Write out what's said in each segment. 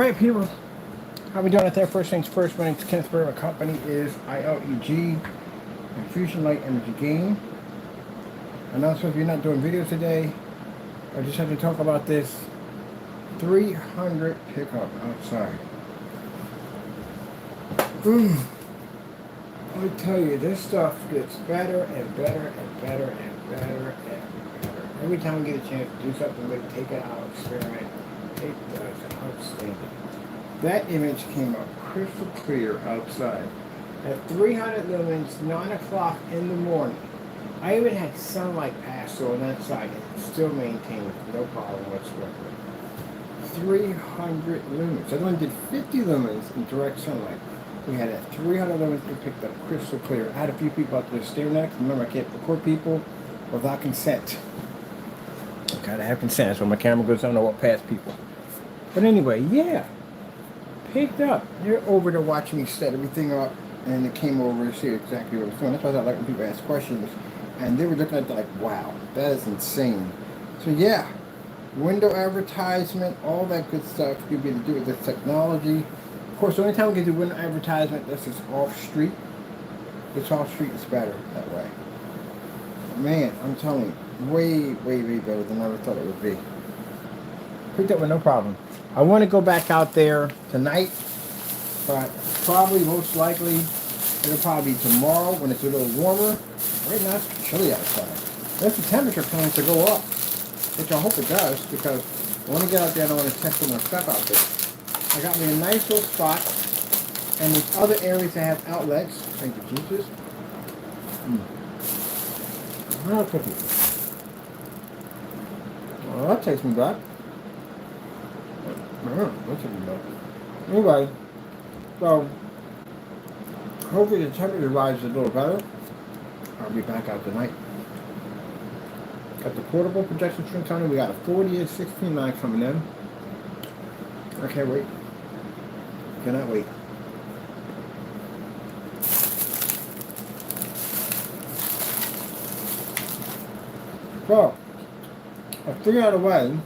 Alright people, how we doing out there? First things first, my name's Kenneth Burr. My company is ILE-G, Infusion Light Energy Gain. And also, if you're not doing videos today, I just had to talk about this 300 pickup outside. I tell you, this stuff gets better and better and better and better and better. Every time we get a chance to do something with it, take it out, experiment, it does outstanding. That image came up crystal clear outside at 300 lumens, 9 o'clock in the morning. I even had sunlight pass through on that side and it still maintained with no problem whatsoever. 300 lumens. I only did 50 lumens in direct sunlight. We had a 300 lumens and picked up crystal clear. I had a few people out there staring at it. Remember, I can't record people without consent. I gotta have consent. That's when my camera goes on, I walk past people. But anyway, yeah. Picked up. They're over to watch me set everything up, and they came over to see exactly what I was doing. That's why I like when people ask questions. And they were looking at it like, wow, that is insane. So yeah, window advertisement, all that good stuff you'll be able to do with this technology. Of course, the only time we can do window advertisement, this is off-street. It's off-street, it's better that way. Man, I'm telling you, way, way, way better than I ever thought it would be. Picked up with no problem. I want to go back out there tonight, but probably, most likely, it'll probably be tomorrow when it's a little warmer. Right now it's chilly outside. There's the temperature plans to go up, which I hope it does, because I want to get out there and I want to test some more stuff out there. I got me a nice little spot, and these other areas that have outlets. Thank you, Jesus. I'll cook it. Well, that takes me back. Anyway, so hopefully the temperature rises a little better. I'll be back out tonight. Got the portable projection string coming. We got a 40 and 16 line coming in. I can't wait. Cannot wait. So, I figured out a way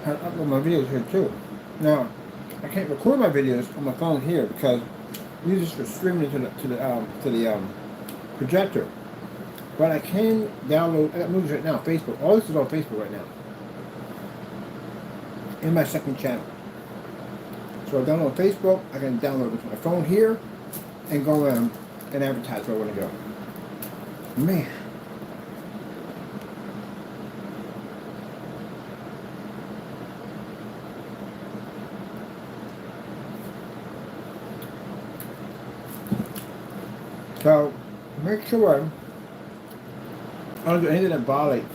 to upload my videos here too. Now, I can't record my videos on my phone here because I use this for streaming to the projector. But I can download. I got movies right now. Facebook. All this is on Facebook right now. In my second channel. So I download Facebook. I can download it to my phone here, and go around and advertise where I want to go. Man. So, make sure I don't do anything that violates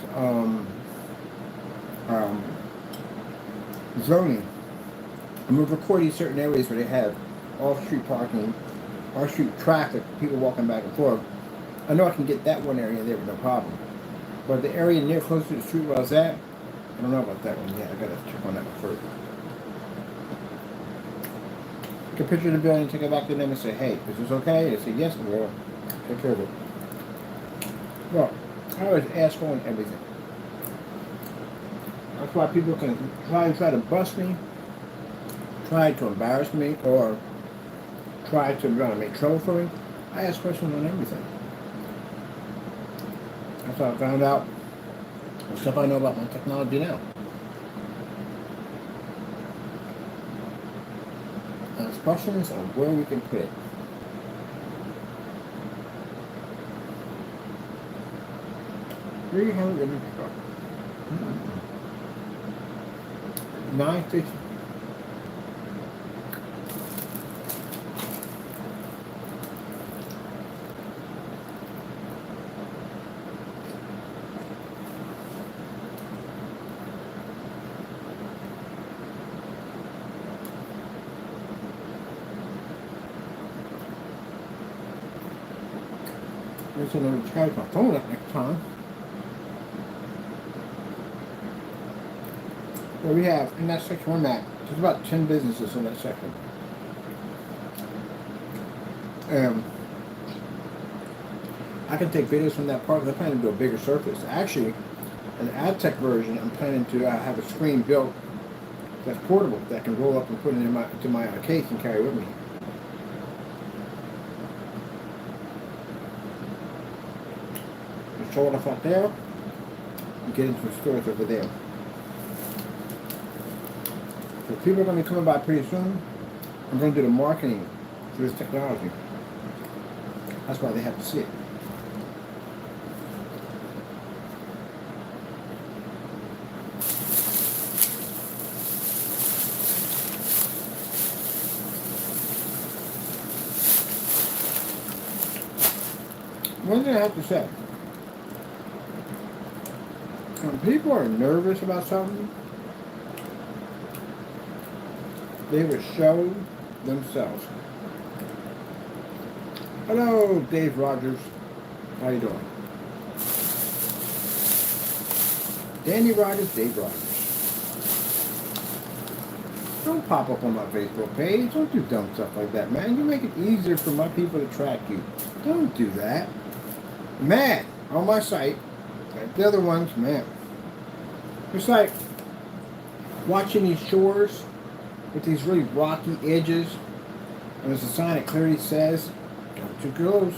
zoning. I'm going to record these certain areas where they have off-street parking, off-street traffic, people walking back and forth. I know I can get that one area there with no problem. But the area near close to the street where I was at, I don't know about that one yet. I got to check on that one first. Take a picture of the building, take it back to them and say, hey, is this okay? They say, yes, we will. Take care of it. Well, I always ask for everything. That's why people can try to bust me, try to embarrass me, or try to make trouble for me. I ask questions on everything. That's how I found out the stuff I know about my technology now. Ask questions on where we can put it. $950. I said I'm going to charge my phone up next time. Well, we have, in that section we're at, there's about 10 businesses in that section. I can take videos from that part, because I plan to do a bigger surface. Actually, an ad tech version, I'm planning to have a screen built that's portable, that I can roll up and put it in my case and carry with me. Just hold off out there and get into the stores over there. So people are going to be coming by pretty soon. I'm going to do the marketing for this technology. That's why they have to see it. One thing I have to say, when people are nervous about something, they would show themselves. Hello, Dave Rogers. How you doing? Danny Rogers, Dave Rogers. Don't pop up on my Facebook page. Don't do dumb stuff like that, man. You make it easier for my people to track you. Don't do that. Man, on my site, like the other ones, man. It's like watching these shores with these really rocky edges, and there's a sign that clearly says, don't too close.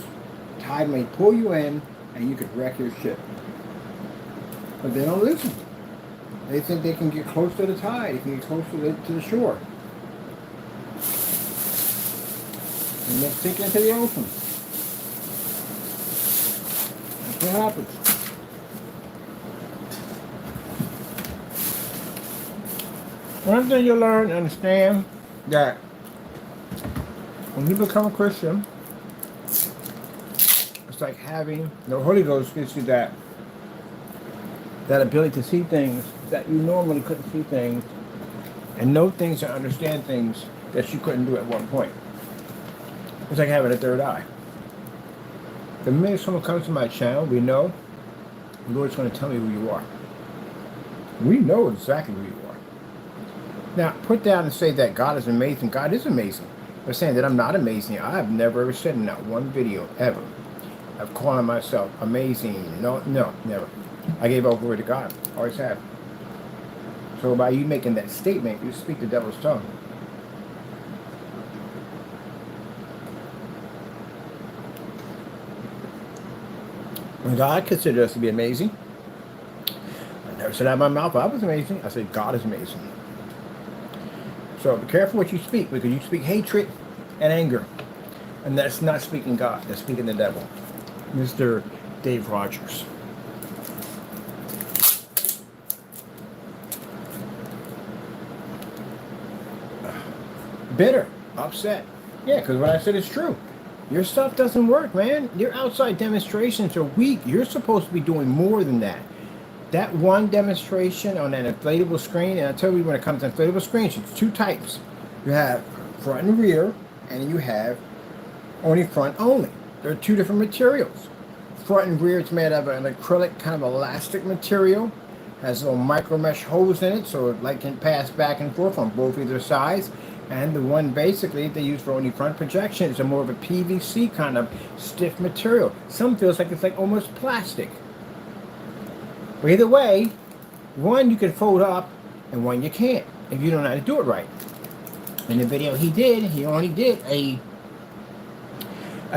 Tide may pull you in, and you could wreck your ship. But they don't listen. They think they can get close to the tide, they can get close to the shore. And they're sinking into the ocean. That's what happens. One thing you learn and understand that when you become a Christian, it's like having the Holy Ghost gives you that ability to see things that you normally couldn't see things, and know things and understand things that you couldn't do at one point. It's like having a third eye. The minute someone comes to my channel, we know the Lord's going to tell me who you are. We know exactly who you are. Now, put down and say that God is amazing. God is amazing. But saying that I'm not amazing, I have never ever said in that one video, ever, of calling myself amazing. No, never. I gave over to God. Always have. So by you making that statement, you speak the devil's tongue. When God considered us to be amazing, I never said out of my mouth I was amazing. I said God is amazing. So be careful what you speak, because you speak hatred and anger. And that's not speaking God, that's speaking the devil. Mr. Dave Rogers. Bitter, upset. Yeah, because what I said is true. Your stuff doesn't work, man. Your outside demonstrations are weak. You're supposed to be doing more than that. That one demonstration on an inflatable screen, and I tell you when it comes to inflatable screens, it's two types. You have front and rear, and you have only front only. There are two different materials. Front and rear, it's made of an acrylic kind of elastic material. Has little micro mesh holes in it, so light can pass back and forth on both either sides. And the one basically they use for only front projection is a more of a PVC kind of stiff material. Some feels like it's like almost plastic. But either way, one you can fold up and one you can't if you don't know how to do it right. In the video he only did a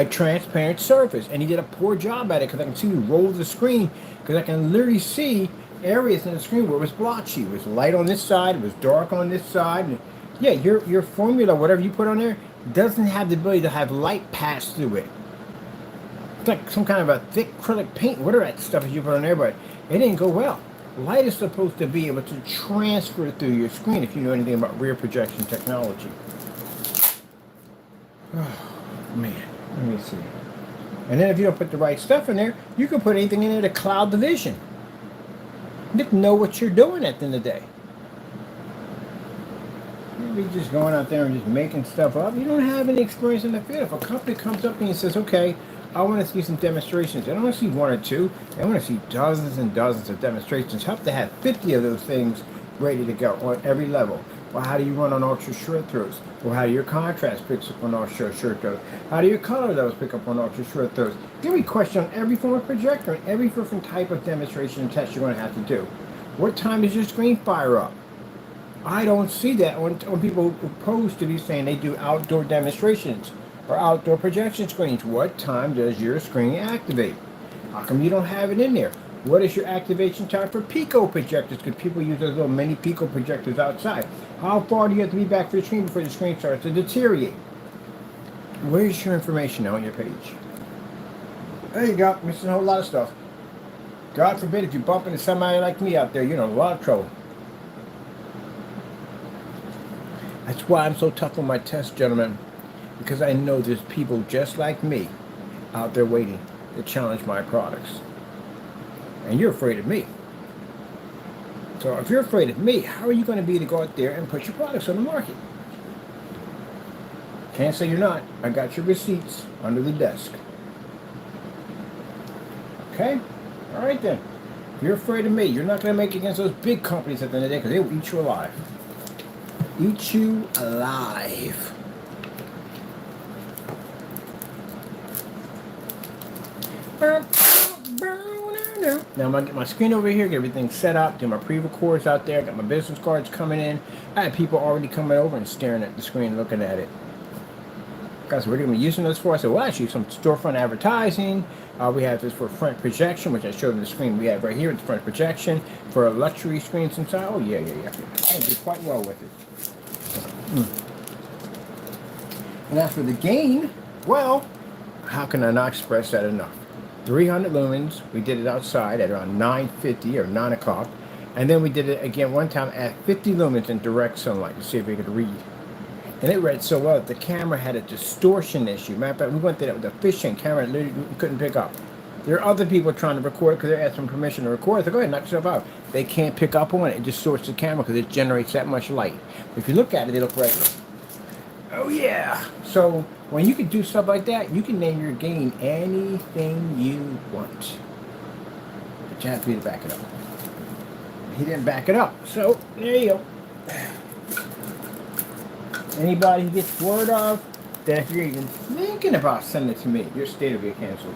transparent surface, and he did a poor job at it, because I can see you roll the screen, because I can literally see areas in the screen where it was blotchy. It was light on this side, it was dark on this side. And yeah, your formula, whatever you put on there, doesn't have the ability to have light pass through it. It's like some kind of a thick acrylic paint, whatever that stuff is you put on there, but it didn't go well. Light is supposed to be able to transfer through your screen if you know anything about rear projection technology. Oh, man. Let me see. And then if you don't put the right stuff in there, you can put anything in there to cloud the vision. You have to know what you're doing at the end of the day. You'd be just going out there and just making stuff up. You don't have any experience in the field. If a company comes up and says, okay, I want to see some demonstrations. They don't want to see one or two. They want to see dozens and dozens of demonstrations. Have to have 50 of those things ready to go on every level. Well, how do you run on ultra short throws? Well, how do your contrast picks up on ultra short throws? How do your color levels pick up on ultra short throws? Every question on every form of projector and every different type of demonstration and test you're going to have to do. What time does your screen fire up? I don't see that when people post to be saying they do outdoor demonstrations or outdoor projection screens. What time does your screen activate? How come you don't have it in there? What is your activation time for Pico projectors? Because people use those little mini Pico projectors outside. How far do you have to be back for the screen before the screen starts to deteriorate? Where's your information on your page? There you go. Missing a whole lot of stuff. God forbid if you bump into somebody like me out there, you're in a lot of trouble. That's why I'm so tough on my tests, gentlemen. Because I know there's people just like me out there waiting to challenge my products. And you're afraid of me. So if you're afraid of me, how are you going to be to go out there and put your products on the market? Can't say you're not. I got your receipts under the desk. Okay? All right then. If you're afraid of me, you're not going to make it against those big companies at the end of the day because they will eat you alive. Eat you alive. Now I'm going to get my screen over here, get everything set up, do my pre-records out there, got my business cards coming in. I had people already coming over and staring at the screen, looking at it. Guys, what are you going to be using this for? I said, well, actually, some storefront advertising. We have this for front projection, which I showed on the screen. We have right here, it's front projection for luxury screens inside. Oh, yeah. I do quite well with it. And as for the gain, well, how can I not express that enough? 300 lumens. We did it outside at around 9:50 or 9 o'clock. And then we did it again one time at 50 lumens in direct sunlight to see if we could read. And it read so well that the camera had a distortion issue. Matter of fact, we went through that with the fishing camera, literally couldn't pick up. There are other people trying to record because they're asking permission to record. So go ahead, knock yourself out. They can't pick up on it. It distorts the camera because it generates that much light. If you look at it, they look regular. Oh yeah. So when you can do stuff like that, you can name your gain anything you want. But you have to back it up. He didn't back it up. So there you go. Anybody who gets word of that if you're even thinking about sending it to me, your state will be canceled.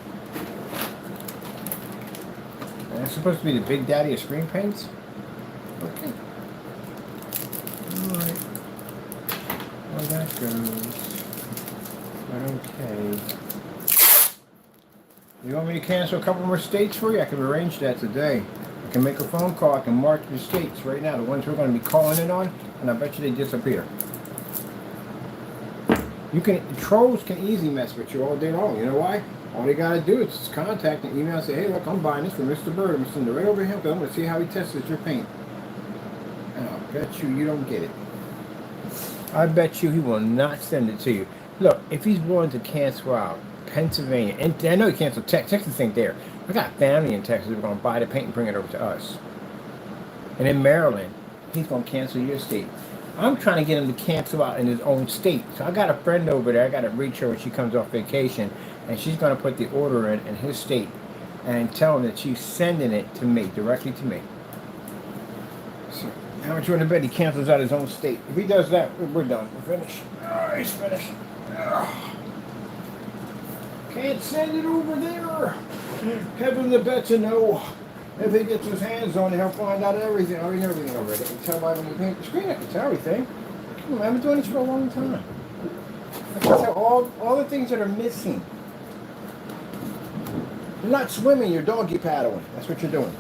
And that's supposed to be the big daddy of screen paints? Okay. Alright. Well, that goes. But okay. You want me to cancel a couple more states for you? I can arrange that today. I can make a phone call. I can mark the states right now, the ones we're going to be calling in on, and I bet you they disappear. Trolls can easily mess with you all day long. You know why? All they gotta do is just contact and email and say, hey, look, I'm buying this from Mr. Bird. I'm sending it right over here because I'm gonna see how he tests your paint. And I'll bet you don't get it. I bet you he will not send it to you. Look, if he's willing to cancel out Pennsylvania, and I know he canceled Texas ain't there. I got family in Texas who are gonna buy the paint and bring it over to us. And in Maryland, he's gonna cancel your state. I'm trying to get him to cancel out in his own state. So I got a friend over there. I got to reach her when she comes off vacation. And she's going to put the order in his state. And tell him that she's sending it to me, directly to me. So how much you want to bet he cancels out his own state? If he does that, we're done. We're finished. Oh, he's finished. Oh. Can't send it over there. Heaven the bet you know. If he gets his hands on it, he'll find out everything. I mean, everything over it. I can tell by when you paint the screen, I can tell everything. I've been doing this for a long time. I can tell all the things that are missing. You're not swimming, you're doggy paddling. That's what you're doing.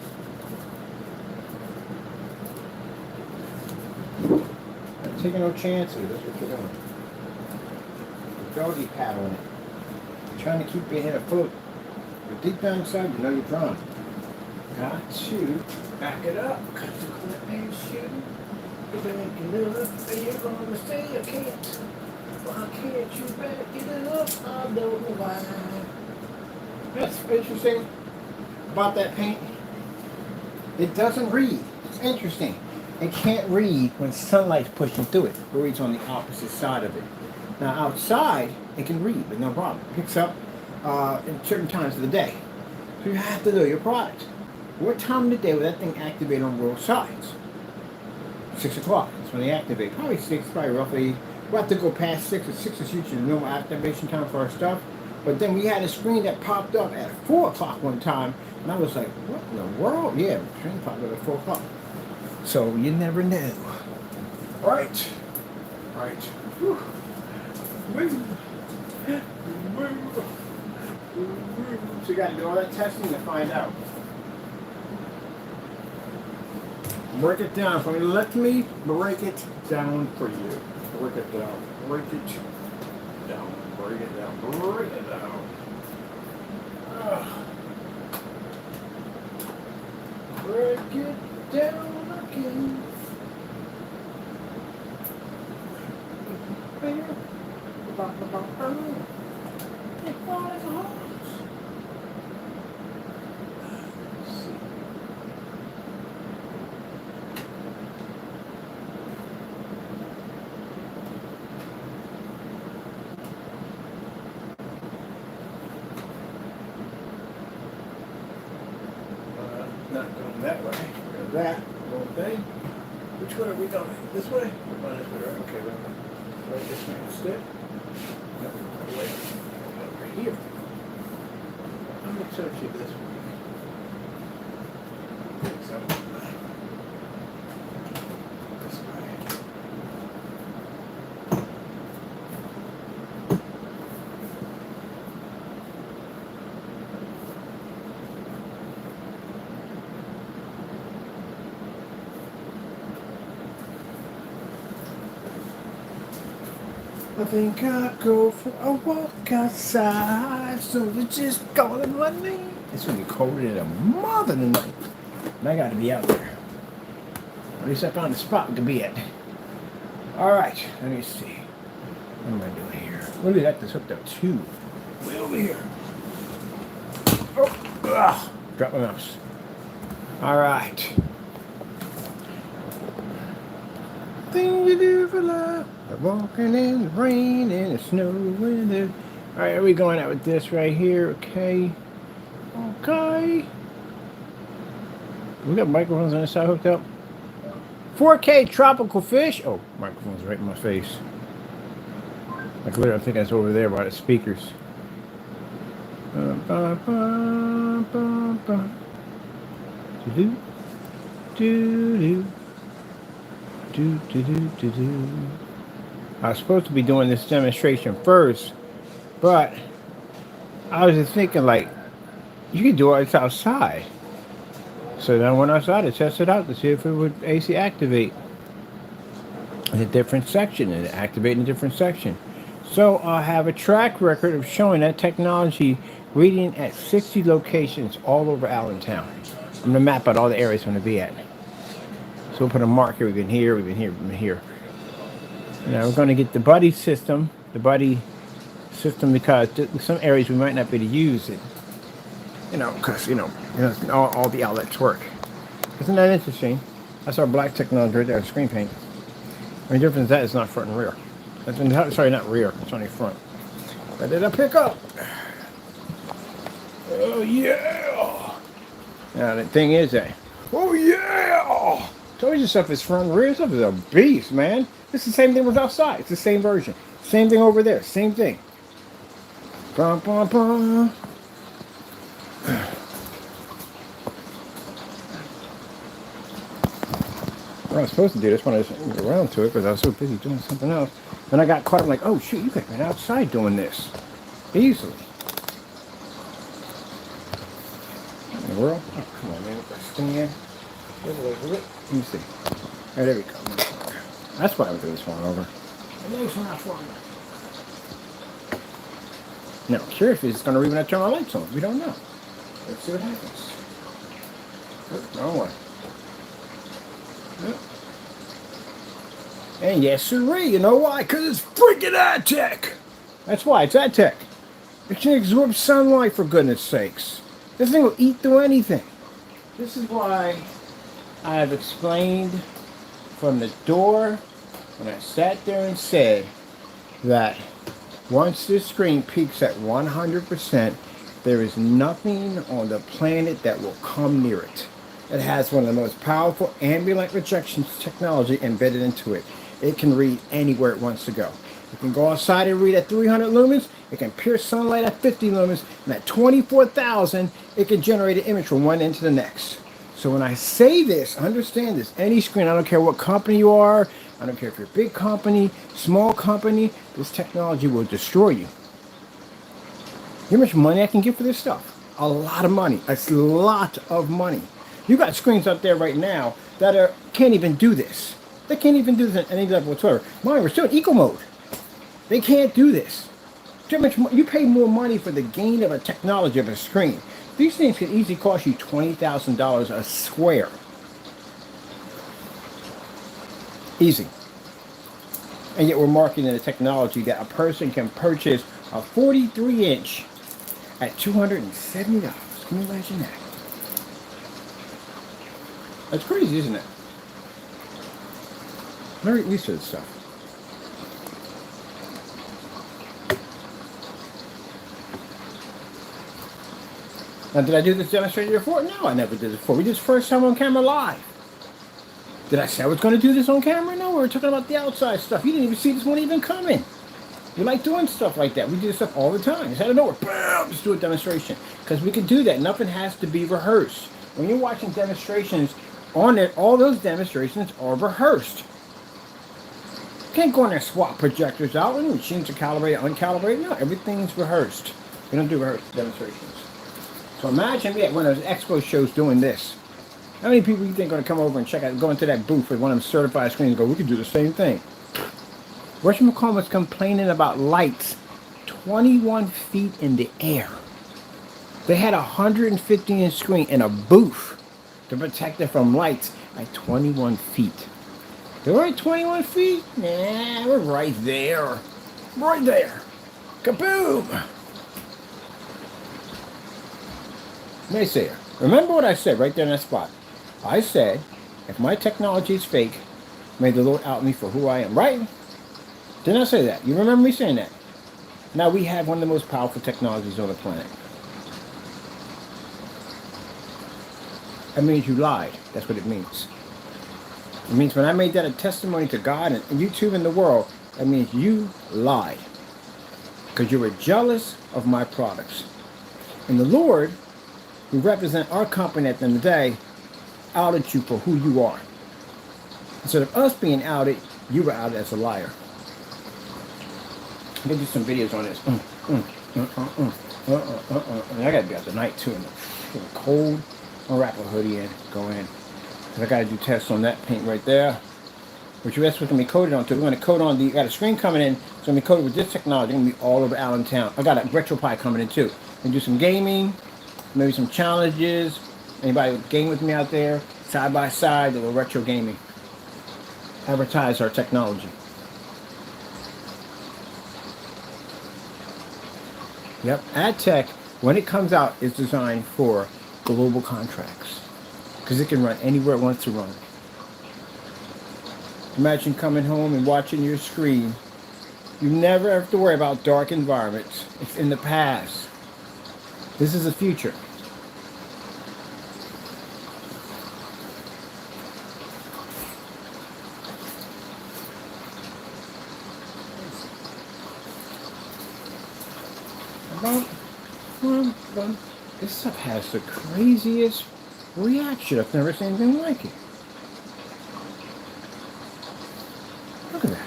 Not taking no chances. That's what you're doing. You're doggy paddling it. You're trying to keep your head afloat. But deep down inside, you know you're drowning. Got to back it up. Got to quit and shoot. Back it up. And you're going to say I can't. Why can't you back it up? I don't know why. That's interesting about that paint. It doesn't read. It's interesting. It can't read when sunlight's pushing through it. It reads on the opposite side of it. Now outside, it can read with no problem. It picks up in certain times of the day. So you have to know your product. What time of the day will that thing activate on both sides? 6 o'clock. That's when they activate. Probably 6, probably roughly. We'll have to go past 6. At 6 is usually the normal activation time for our stuff. But then we had a screen that popped up at 4 o'clock one time. And I was like, what in the world? Yeah, the screen popped up at 4 o'clock. So you never know. Right. Right. Whew. So you got to do all that testing to find out. Break it down for me. Let me break it down for you. Break it down. Break it down. Break it down. Break it down. Break it down again. Not going that way. Go that whole thing. Which way are we going? This way? We're going this way, right? Okay, right this way instead. No, wait. Over here. I'm going to touch you this way. So, this way. I think I'll go for a walk outside, so it's just calling my name. It's gonna be colder than a mother tonight, and I gotta be out there. At least I found a spot to be at. All right, let me see. What am I doing here? Look at that, this hooked up too. Way over here. Oh, drop my mouse. All right. Thing to do for love. Walking in the rain and the snow weather. Alright, are we going out with this right here? Okay. Okay. We got microphones on the side hooked up. 4K tropical fish. Oh, microphone's right in my face. Like literally, I think that's over there by the speakers. Do do do do do. I was supposed to be doing this demonstration first, but I was just thinking, like, you could do it outside. So then I went outside to test it out to see if it would AC activate in a different section and activate in a different section. So I have a track record of showing that technology reading at 60 locations all over Allentown. I'm going to map out all the areas I'm going to be at. So we'll put a mark here. We've been here, we've been here, we've been here. Now we're going to get the buddy system, because some areas we might not be able to use it, because all the outlets work. Isn't that interesting? That's our black technology right there, screen paint. The only difference is that it's not front and rear. Sorry, not rear. It's only front. But did I pick up? Oh yeah! Now the thing is that. Oh yeah! Told you stuff is front and rear. Stuff is a beast, man. It's the same thing with outside. It's the same version. Same thing over there. Same thing. Bum, bum, bum. Well, I was supposed to do this when I was around to it because I was so busy doing something else. Then I got caught. I'm like, oh shoot, you could have been outside doing this easily. In the world? Oh, come on, man. Stand. Let me see. Oh, there we go. That's why I would do this one over. Now, curious if it's going to even turn our lights on. We don't know. Let's see what happens. Wrong one. Yep. And yes, sirree. You know why? Because it's freaking high-tech. That's why. It's high-tech. It can absorb sunlight, for goodness sakes. This thing will eat through anything. This is why I've explained from the door when I sat there and said that once this screen peaks at 100%, there is nothing on the planet that will come near it. It has one of the most powerful ambient rejection technology embedded into it. It can read anywhere it wants to go. It can go outside and read at 300 lumens. It can pierce sunlight at 50 lumens. And at 24,000, it can generate an image from one end to the next. So when I say this, understand this. Any screen, I don't care what company you are, I don't care if you're a big company, small company, this technology will destroy you. You know how much money I can get for this stuff? A lot of money. A lot of money. You got screens up there right now that can't even do this. They can't even do this at any level whatsoever. Mine, we're still in eco mode. They can't do this. Too much. You pay more money for the gain of a technology of a screen. These things could easily cost you $20,000 a square. Easy. And yet we're marketing a technology that a person can purchase a 43-inch at $270. Can you imagine that? That's crazy, isn't it? Very used to this stuff. Now, did I do this demonstration before? No, I never did it before. We did this first time on camera live. Did I say I was going to do this on camera? No, we were talking about the outside stuff. You didn't even see this one even coming. We like doing stuff like that. We do this stuff all the time. Just out of nowhere, bam, just do a demonstration. Because we can do that. Nothing has to be rehearsed. When you're watching demonstrations on it, all those demonstrations are rehearsed. You can't go in there and swap projectors out. When the machines are calibrated, uncalibrated. No, everything's rehearsed. We don't do rehearsed demonstrations. So imagine me at one of those expo shows doing this. How many people you think are going to come over and check out, go into that booth with one of them certified screens and go, we can do the same thing? Russell McCall was complaining about lights 21 feet in the air. They had a 150-inch screen in a booth to protect it from lights at 21 feet. They were at 21 feet? Nah, we're right there. Right there. Kaboom! Naysayer. Remember what I said right there in that spot. I said, if my technology is fake, may the Lord out me for who I am. Right? Didn't I say that? You remember me saying that? Now we have one of the most powerful technologies on the planet. That means you lied. That's what it means. It means when I made that a testimony to God and YouTube and the world, that means you lied. Because you were jealous of my products. And the Lord, who represent our company at the end of the day, outed you for who you are. Instead of us being outed, you were outed as a liar. I'm going to do some videos on this. And I got to be out tonight too in the cold. I'll wrap a hoodie in, go in. I got to do tests on that paint right there. Which that's what's going to be coated onto. We're going to coat on the, got a screen coming in. It's going to be coated with this technology. It's going to be all over Allentown. I got a RetroPie coming in too. And do some gaming, maybe some challenges. Anybody with game with me out there? Side by side, a little retro gaming. Advertise our technology. Yep, AdTech, when it comes out, is designed for global contracts. Because it can run anywhere it wants to run. Imagine coming home and watching your screen. You never have to worry about dark environments. It's in the past. This is the future. This stuff has the craziest reaction. I've never seen anything like it. Look at that.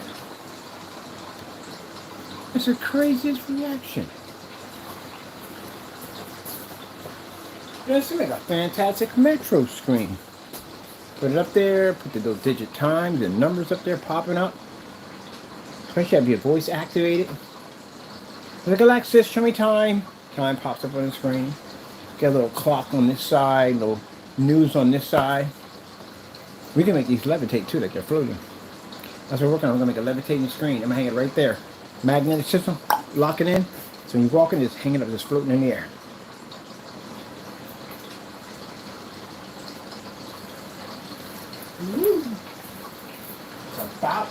It's the craziest reaction. It's like a fantastic metro screen. Put it up there, put the little digit times and numbers up there popping up. Especially if your voice activated. Look at Alexis, show me time. Time pops up on the screen. Get a little clock on this side, little news on this side. We can make these levitate too, like they're floating. That's what we're working on. We're gonna make a levitating screen. I'm gonna hang it right there. Magnetic system, lock it in. So when you walk in, just hang it up, just floating in the air. It's about.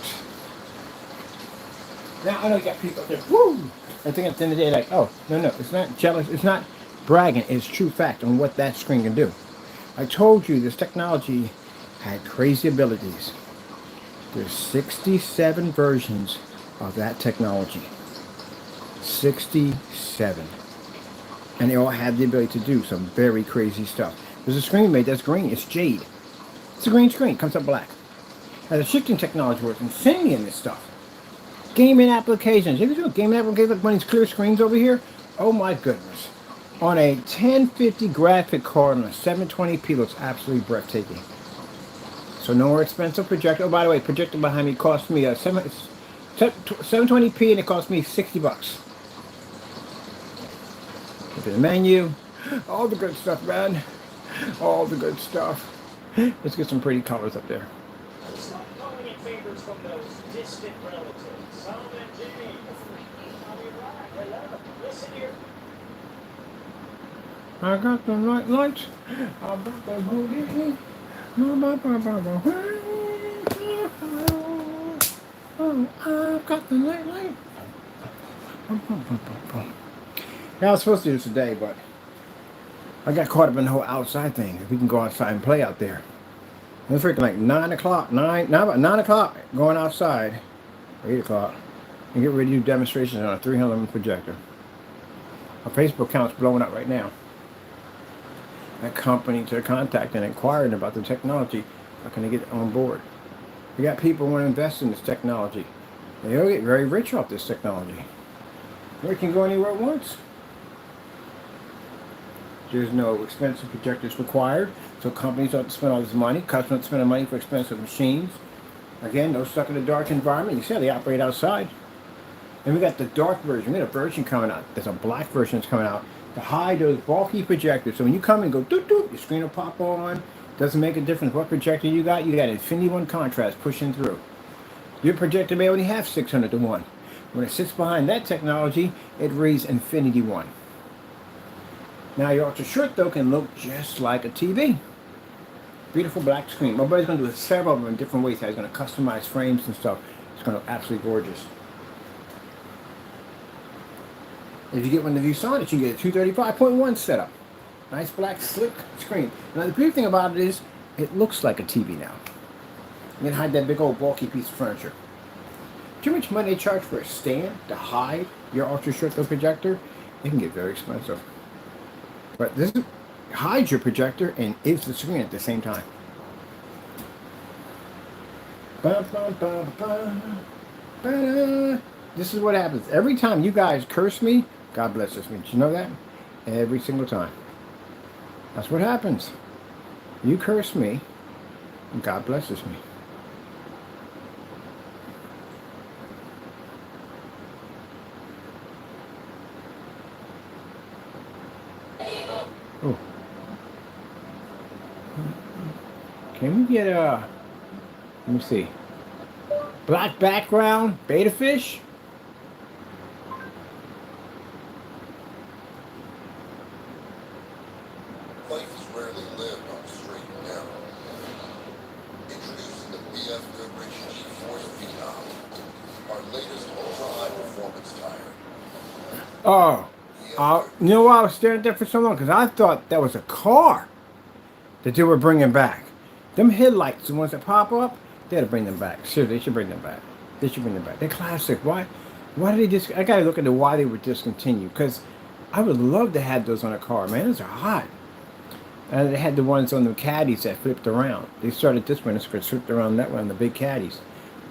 Now I know you got people out there. Woo! I think at the end of the day, like, oh, no, it's not jealous, it's not bragging, it's true fact on what that screen can do. I told you this technology had crazy abilities. There's 67 versions of that technology. 67. And they all have the ability to do some very crazy stuff. There's a screen made that's green, it's jade. It's a green screen, it comes up black. How the shifting technology works. Infinity in this stuff. Gaming applications. If you do gaming applications like one of these clear screens over here, oh my goodness. On a 1050 graphic card on a 720p looks absolutely breathtaking. So no more expensive projector. Oh, by the way, projector behind me cost me 720p and it cost me 60 bucks. Go to the menu. All the good stuff, man. All the good stuff. Let's get some pretty colors up there. Stop calling in favors from those distant relatives. Tom and Jimmy. I'll be right. Hello. Listen here. I got the light lights. I got the boogie. Oh, I've got the light light. Yeah, I was supposed to do this today, but I got caught up in the whole outside thing. If we can go outside and play out there. It's freaking like 9 o'clock, about 9 o'clock going outside, 8 o'clock, and get ready to do demonstrations on a 300 lumen projector. Our Facebook account's blowing up right now. That company to contact and inquiring about the technology. How can they get on board? We got people who want to invest in this technology. They'll get very rich off this technology. They can go anywhere at once. There's no expensive projectors required, so companies don't spend all this money. Customers don't spend the money for expensive machines. Again, no stuck in a dark environment. You see how they operate outside. And we got the dark version. We got a version coming out. There's a black version that's coming out to hide those bulky projectors. So when you come and go doot doot, your screen will pop on. Doesn't make a difference what projector you got. You got Infinity 1 contrast pushing through. Your projector may only have 600 to 1. When it sits behind that technology, it reads Infinity 1. Now your ultra short though can look just like a TV. Beautiful black screen. My buddy's going to do several of them in different ways. He's going to customize frames and stuff. It's going to look absolutely gorgeous. If you get one of the ViewSonics, you get a 235.1 setup. Nice black slick screen. Now the beautiful thing about it is it looks like a TV now. You can hide that big old bulky piece of furniture. Too much money they charge for a stand to hide your ultra short though projector, it can get very expensive. But this hides your projector and is the screen at the same time. This is what happens. Every time you guys curse me, God blesses me. Did you know that? Every single time. That's what happens. You curse me, and God blesses me. Oh. Can we get a, let me see, black background, beta fish? Life is rarely lived on a straight and narrow. Introducing the BF Goodrich G-Force Phenom, our latest ultra-high performance tire. Oh. You know why I was staring at that for so long? Because I thought that was a car that they were bringing back. Them headlights, the ones that pop up, they ought to bring them back. Seriously, they should bring them back. They should bring them back. They're classic. Why did they just? I gotta look into why they were discontinued. Because I would love to have those on a car, man. Those are hot. And they had the ones on the caddies that flipped around. They started this one, it's flipped around that one on the big caddies.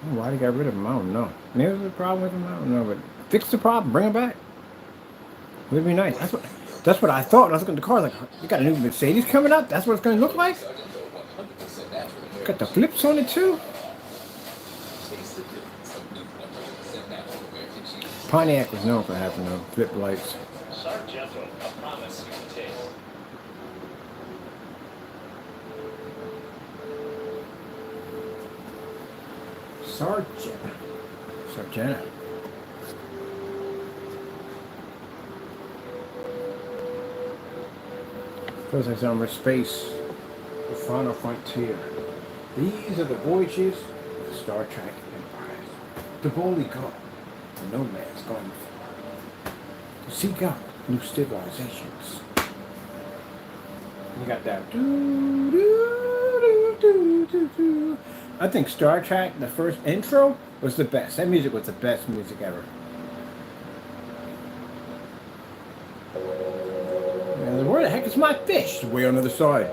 Oh, why they got rid of them? I don't know. Maybe there's a problem with them. I don't know. But fix the problem. Bring them back. It would be nice. That's what I thought. When I was looking at the car, like, you got a new Mercedes coming up? That's what it's going to look like? Got the flips on it too? Pontiac was known for having the flip lights. Sargento, a promise you taste. Sargento. Feels like summer space, the final frontier. These are the voyages of the Star Trek Enterprise. To boldly go, where no man's gone before. To seek out new civilizations. You got that. I think Star Trek, the first intro, was the best. That music was the best music ever. And where the heck is my fish? Way on the other side.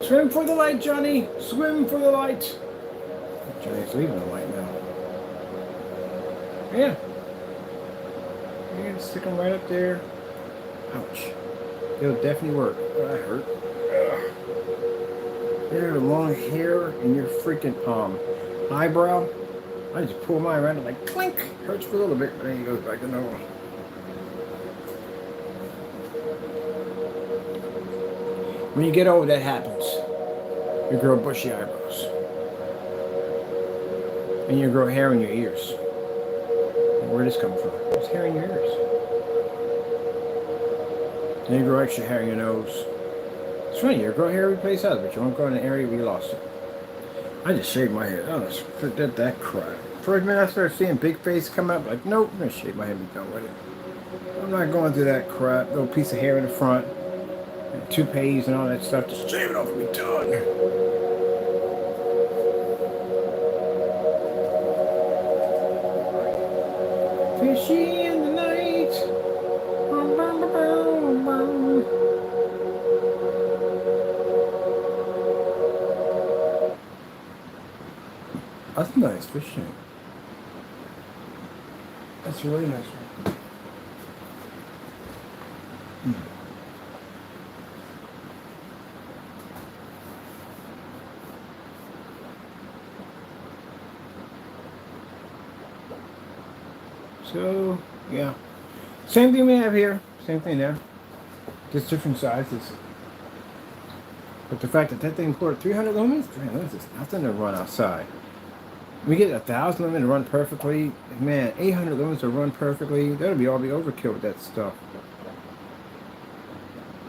Swim for the light, Johnny. Swim for the light. Johnny's leaving the light now. Yeah. You're gonna stick them right up there. Ouch. It'll definitely work. Oh, that hurt. There, long hair in your freaking eyebrow. I just pull mine around and like clink. Hurts for a little bit, but then it goes back to normal. When you get old, that happens. You grow bushy eyebrows. And you grow hair in your ears. Where did this come from? There's hair in your ears. Then you grow extra hair in your nose. It's funny, you grow hair every place else, but you won't grow in an area where you lost it. I just shaved my head. Oh, forget that crap. First minute I started seeing big face come up, like, nope, I'm gonna shave my head and be done with it. I'm not going through that crap. Little piece of hair in the front, and toupees and all that stuff. Just shave it off and be done. Fishy in the night. Bum, bum, bum, bum, bum. That's nice fishing. That's really nice. So, yeah. Same thing we have here. Same thing there. Just different sizes. But the fact that that thing poured 300 lumens? 300 lumens is nothing to run outside. We get 1,000 lumens to run perfectly. Man, 800 lumens to run perfectly. That'll be all the overkill with that stuff.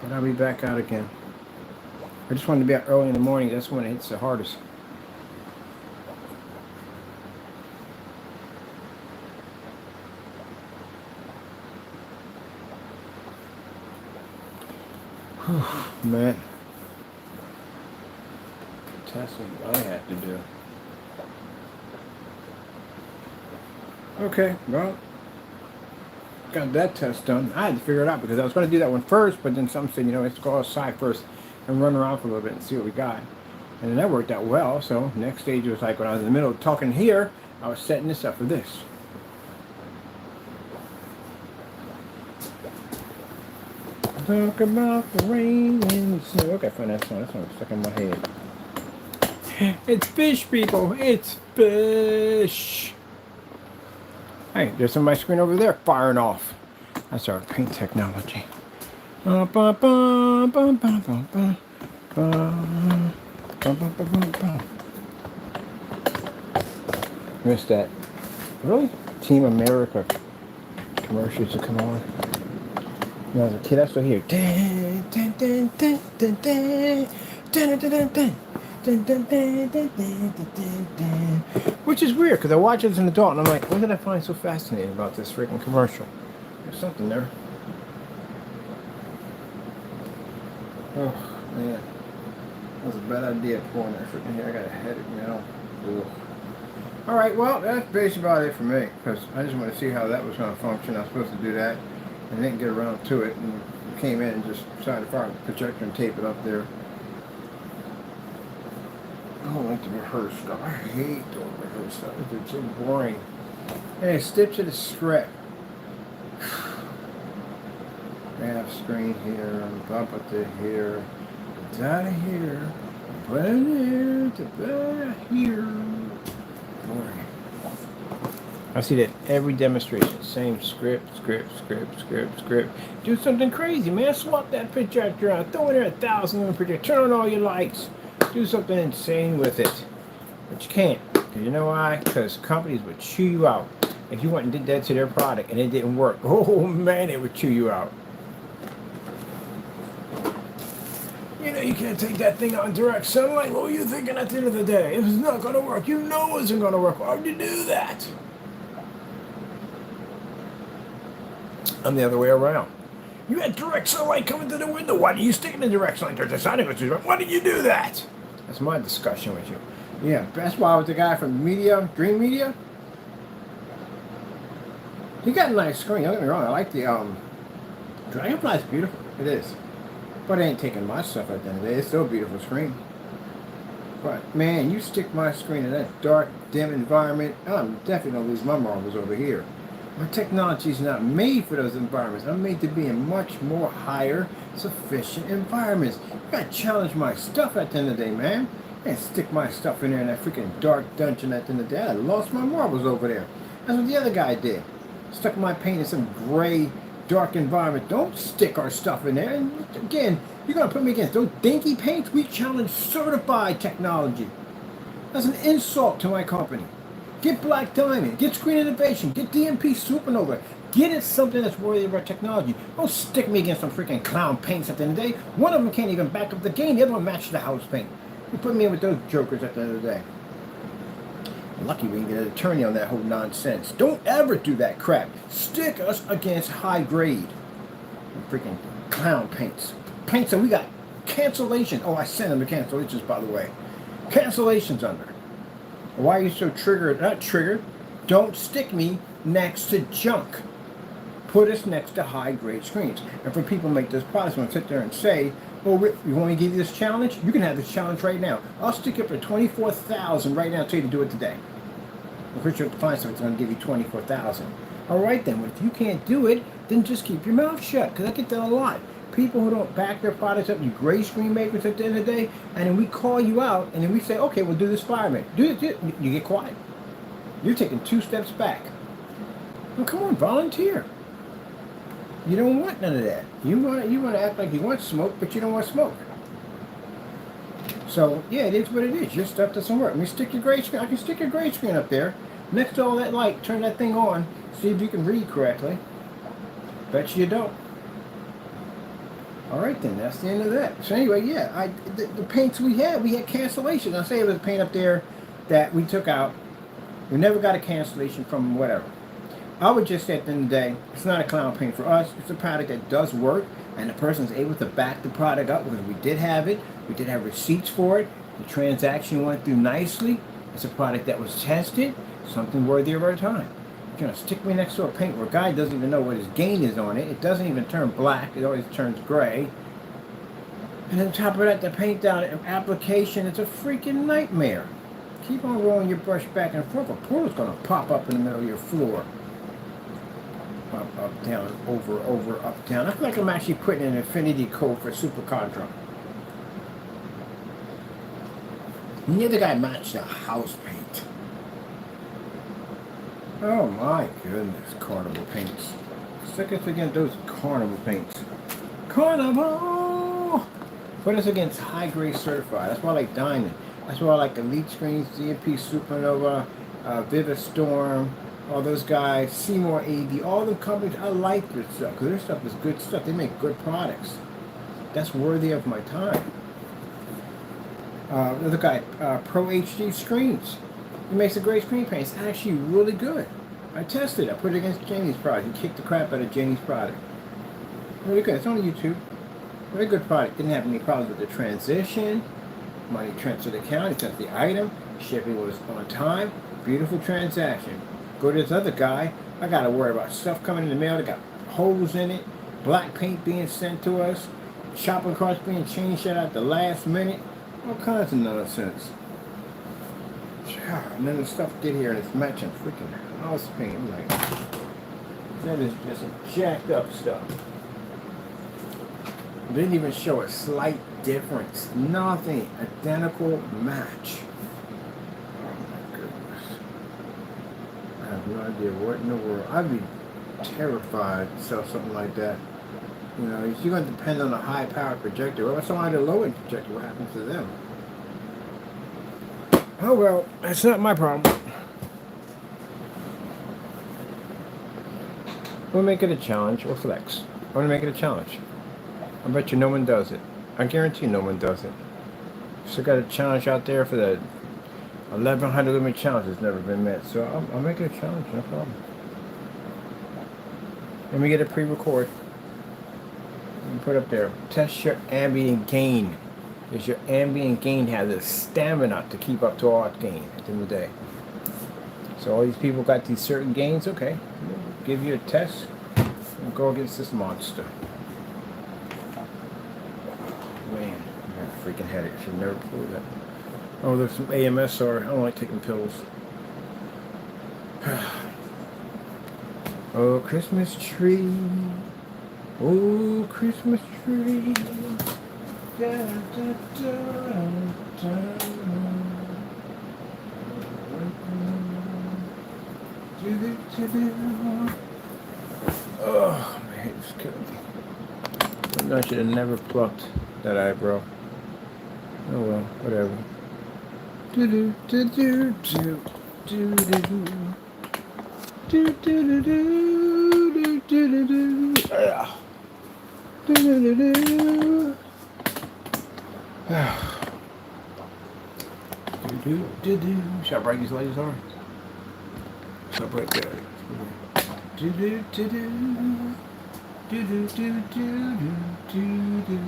But I'll be back out again. I just wanted to be out early in the morning. That's when it hits the hardest. Man. That's what I had to do. Okay, well, got that test done. I had to figure it out because I was going to do that one first, but then something said, you know, let's go outside first and run around for a little bit and see what we got. And then that worked out well. So next stage was like when I was in the middle of talking here, I was setting this up for this. Talk about the rain and the snow. Okay, fine, that song stuck in my head. It's fish, people. It's fish. Hey, there's some of my screen over there firing off. That's our paint technology. Missed that. Really? Team America commercials to come on. When I was a kid, I still hear. Which is weird because I watch it as an adult and I'm like, what did I find so fascinating about this freaking commercial? There's something there. Oh man, that was a bad idea pouring that freaking here. I got a headache now. Ugh. All right, well that's basically about it for me because I just want to see how that was going to function. I was supposed to do that and didn't get around to it and came in and just decided to fire the projector and tape it up there. I don't like to rehearse stuff. I hate doing rehearse stuff. It's so boring. Hey, stitch to the script. Half screen here, bump it to here, it's out of here, put it in here, to here. Boring. I see that every demonstration. Same script. Do something crazy, man. Swap that projector out. Throw in there 1,000 on the projector. Turn on all your lights. Do something insane with it. But you can't. You know why? Because companies would chew you out. If you went and did that to their product and it didn't work, oh man, it would chew you out. You know, you can't take that thing out in direct sunlight. What were you thinking at the end of the day? If it's not going to work, you know it isn't going to work. Why would you do that? I'm the other way around. You had direct sunlight coming through the window. Why do you stick it in direct sunlight? There's a sign. Why did you do that? That's my discussion with you. Yeah, that's why I was the guy from Dream Media. He got a nice screen. Don't get me wrong. I like the Dragonfly's beautiful. It is. But it ain't taking my stuff at the end of the day. It's still a beautiful screen. But man, you stick my screen in that dark, dim environment, I'm definitely gonna lose my marbles over here. My technology is not made for those environments. I'm made to be in much more higher, sufficient environments. You gotta challenge my stuff at the end of the day, man. And stick my stuff in there in that freaking dark dungeon at the end of the day. I lost my marbles over there. That's what the other guy did. Stuck my paint in some gray, dark environment. Don't stick our stuff in there. And again, you're gonna put me against those dinky paints. We challenge certified technology. That's an insult to my company. Get Black Diamond, get Screen Innovation, get DMP Supernova. Get it something that's worthy of our technology. Don't stick me against some freaking clown paints at the end of the day. One of them can't even back up the game. The other one matched the house paint. You put me in with those jokers at the end of the day. Lucky we can get an attorney on that whole nonsense. Don't ever do that crap. Stick us against high grade. Freaking clown paints. Paints that we got cancellation. Oh, I sent them the cancellations, by the way. Cancellations under. Why are you so triggered? Not triggered. Don't stick me next to junk. Put us next to high grade screens. And for people who make this products, want to sit there and say, well, you want me to give you this challenge? You can have this challenge right now. I'll stick you up to 24,000 right now and tell you to do it today. I'm pretty sure to find something that's going to give you 24,000. All right then, but if you can't do it, then just keep your mouth shut, because I get that a lot. People who don't back their products up, you gray screen makers at the end of the day, and then we call you out, and then we say, okay, we'll do this fireman. Do it. You get quiet. You're taking 2 steps back. Well, come on, volunteer. You don't want none of that. You want to act like you want smoke, but you don't want smoke. So yeah, it is what it is. Your stuff doesn't work. I mean, stick your gray screen. I can stick your gray screen up there next to all that light. Turn that thing on. See if you can read correctly. Bet you don't. All right then, that's the end of that. So anyway, yeah, the paints we had cancellation. I say it was a paint up there that we took out. We never got a cancellation from whatever. I would just say at the end of the day, it's not a clown paint for us. It's a product that does work, and the person's able to back the product up because we did have it. We did have receipts for it. The transaction went through nicely. It's a product that was tested, something worthy of our time. You're gonna stick me next to a paint where a guy doesn't even know what his gain is on it. It doesn't even turn black. It always turns gray. And on top of that, the paint down application, it's a freaking nightmare. Keep on rolling your brush back and forth. A portal's gonna pop up in the middle of your floor. Up, down, over, up, down. I feel like I'm actually putting an infinity code for Super Contra. And the other guy matched the house paint. Oh my goodness, carnival paints. Stick us against those carnival paints. Carnival! Put us against high grade certified. That's why I like Diamond. That's why I like Elite Screens, DMP Supernova, Vivid Storm, all those guys, Seymour AV, all the companies. I like their stuff because their stuff is good stuff. They make good products. That's worthy of my time. Another guy, Pro HD Screens. He makes a great screen paint. It's actually really good. I tested it. I put it against Janie's product. He kicked the crap out of Janie's product. Really good. It's on YouTube. Very good product. Didn't have any problems with the transition. Money transferred to the account. He sent the item. Shipping was on time. Beautiful transaction. Go to this other guy. I got to worry about stuff coming in the mail. They got holes in it. Black paint being sent to us. Shopping carts being changed out at the last minute. All kinds of nonsense. And then the stuff get here and it's matching freaking house paint. I'm like, that is just jacked up stuff. Didn't even show a slight difference. Nothing. Identical match. Oh my goodness. I have no idea what in the world. I'd be terrified to sell something like that. You know, you're going to depend on a high power projector. What about somebody with a low end projector? What happens to them? Oh well, that's not my problem. We'll make it a challenge. We'll flex. I want to make it a challenge. I bet you no one does it. I guarantee no one does it. Still got a challenge out there for the 1100 limit challenge that's never been met. So I'll make it a challenge, no problem. Let me get a pre-record. And put up there. Test your ambient gain. Does your ambient gain have the stamina to keep up to all gain at the end of the day? So all these people got these certain gains. Okay, we'll give you a test and go against this monster. freaking headache. I should never pull that. Oh, there's some AMSR. I don't like taking pills. Oh, Christmas tree. Oh, Christmas tree. Da, da, da, da. Oh, my head's killing me. I should have never plucked that eyebrow. Oh well, whatever. Do do do do do do do do do do do do do do do. Should I break these ladies' arms? Should I break that? Do do do do do do do do do do.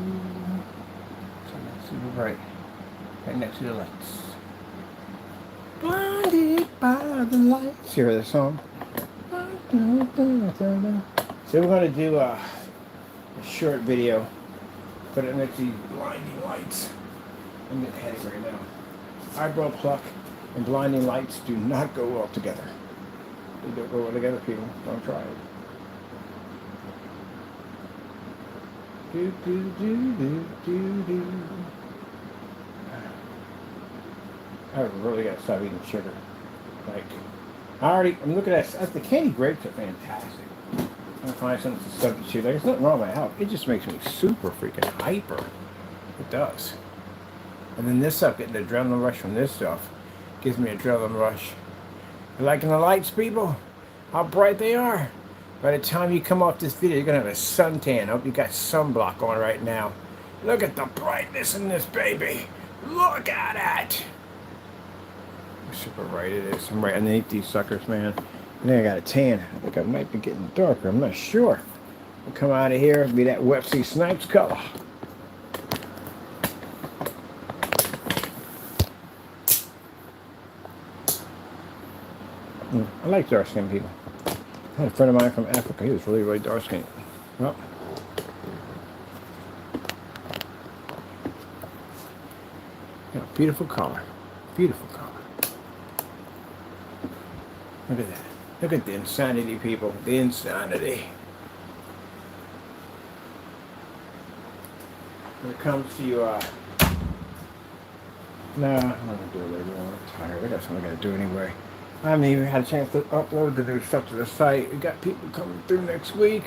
Super bright, right next to the lights. Blinded by the lights. You hear the song? So we're gonna do a short video, put it next to these blinding lights. I'm getting a headache right now. Eyebrow pluck and blinding lights do not go well together. They don't go well together, people. Don't try it. Do do do do do do. I really got to stop eating sugar. Like, I'm looking at the candy grapes are fantastic. I'm gonna find something to substitute. There's nothing wrong with my health. It just makes me super freaking hyper. It does. And then this stuff, getting the adrenaline rush from this stuff, gives me adrenaline rush. You liking the lights, people? How bright they are. By the time you come off this video, you're gonna have a suntan. I hope you got sunblock on right now. Look at the brightness in this baby. Look at it. Super bright it is. I'm right underneath these suckers, man. And then I got a tan. I think I might be getting darker. I'm not sure. I'll come out of here and be that Wesley Snipes color. I like dark skinned people. I had a friend of mine from Africa. He was really, really dark skinned. Well, yeah, beautiful color. Beautiful color. Look at that. Look at the insanity, people. The insanity. When it comes to nah, I'm not gonna do it later on. I'm tired. I got something I gotta do anyway. I haven't even had a chance to upload the new stuff to the site. We got people coming through next week.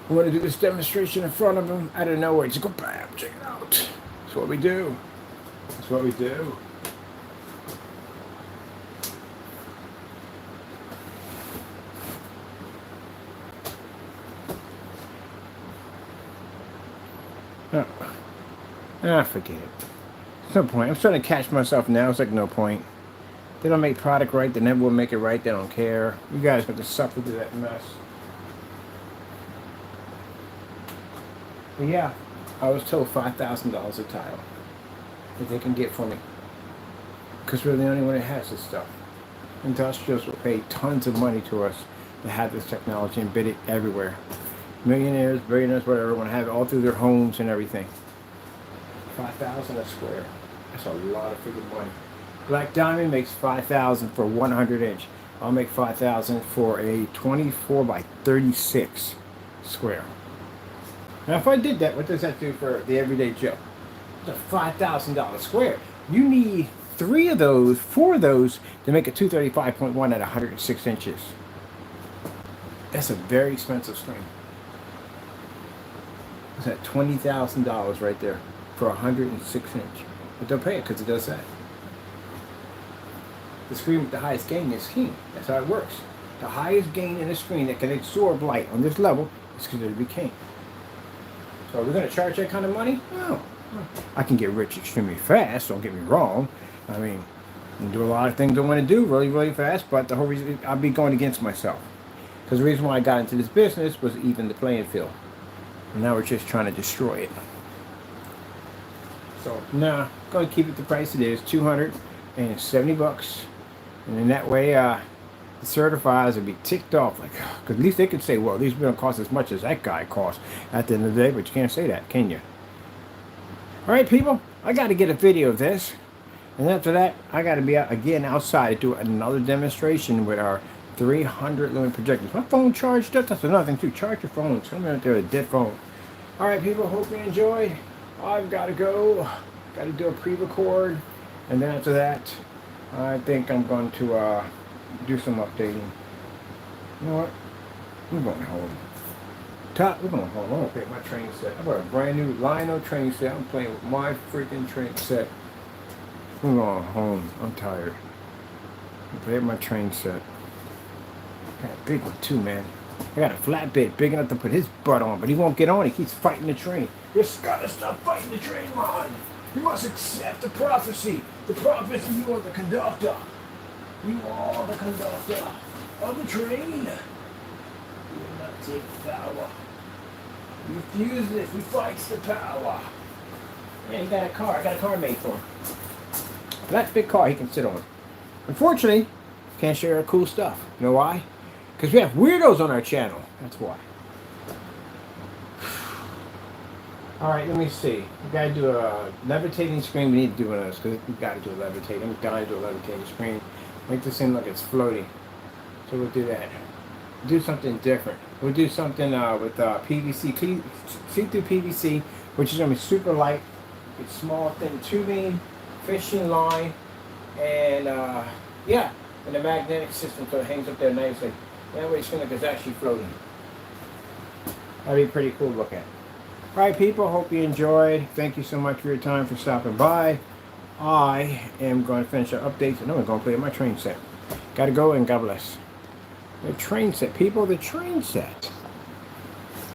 We want to do this demonstration in front of them out of nowhere. Just go bam, check it out. That's what we do. That's what we do. Forget it. There's no point. I'm starting to catch myself now. It's like no point. They don't make product right. They never will make it right. They don't care. You guys have to suffer through that mess. But yeah, I was told $5,000 a tile that they can get for me. Because we're the only one that has this stuff. Industrials will pay tons of money to us to have this technology and bid it everywhere. Millionaires, billionaires, whatever, want to have it all through their homes and everything. 5,000 a square. That's a lot of freaking money. Black Diamond makes 5,000 for 100 inch. I'll make 5,000 for a 24 by 36 square. Now, if I did that, what does that do for the everyday Joe? It's a $5,000 square. You need 4 of those to make a 235.1 at 106 inches. That's a very expensive screen. It's at $20,000 right there for 106 inch. But don't pay it because it does that. The screen with the highest gain is king. That's how it works. The highest gain in a screen that can absorb light on this level is considered to be king. So are we going to charge that kind of money? No. I can get rich extremely fast, don't get me wrong. I mean, I can do a lot of things I want to do really, really fast, but the whole reason I'll be going against myself. Because the reason why I got into this business was even the playing field. And now we're just trying to destroy it. So, nah, going to keep it the price it is, $270. And in that way, the certifiers would be ticked off. Like, because at least they could say, well, these don't cost as much as that guy cost at the end of the day, but you can't say that, can you? Alright people, I got to get a video of this. And after that, I got to be out again outside to do another demonstration with our 300 lumen projectors. My phone charged up. That's another thing too. Charge your phone. Some out there with a dead phone. Alright people, hope you enjoyed. I've got to go. Got to do a pre-record. And then after that, I think I'm going to do some updating. You know what? We're going home. We're going home. I'm going to pick my train set. I bought a brand new Lino train set. I'm playing with my freaking train set. I'm going home. I'm tired. I play my train set. Got a big one too, man. I got a flatbed big enough to put his butt on, but he won't get on. He keeps fighting the train. You just gotta stop fighting the train, Ron. You must accept the prophecy. The prophecy, you are the conductor. You are the conductor of the train. You will not take power. You refuse it. He fights the power. Yeah, he got a car. I got a car made for him. That's a big car he can sit on. Unfortunately, can't share our cool stuff. You know why? Because we have weirdos on our channel. That's why. Alright, let me see. We gotta do a levitating screen. We need to do one of those because we gotta do a levitating. I'm dying to do a levitating screen. Make this seem like it's floating. So we'll do that. Do something different. We'll do something with PVC, see-through PVC, which is gonna be super light. It's small, thin tubing, fishing line, and yeah, and the magnetic system so it hangs up there nicely. That way it's gonna look like it's actually floating. That'd be pretty cool to look at. Alright people, hope you enjoyed. Thank you so much for your time for stopping by. I am going to finish our updates and then we're going to play my train set. Gotta go and God bless. The train set, people, the train set.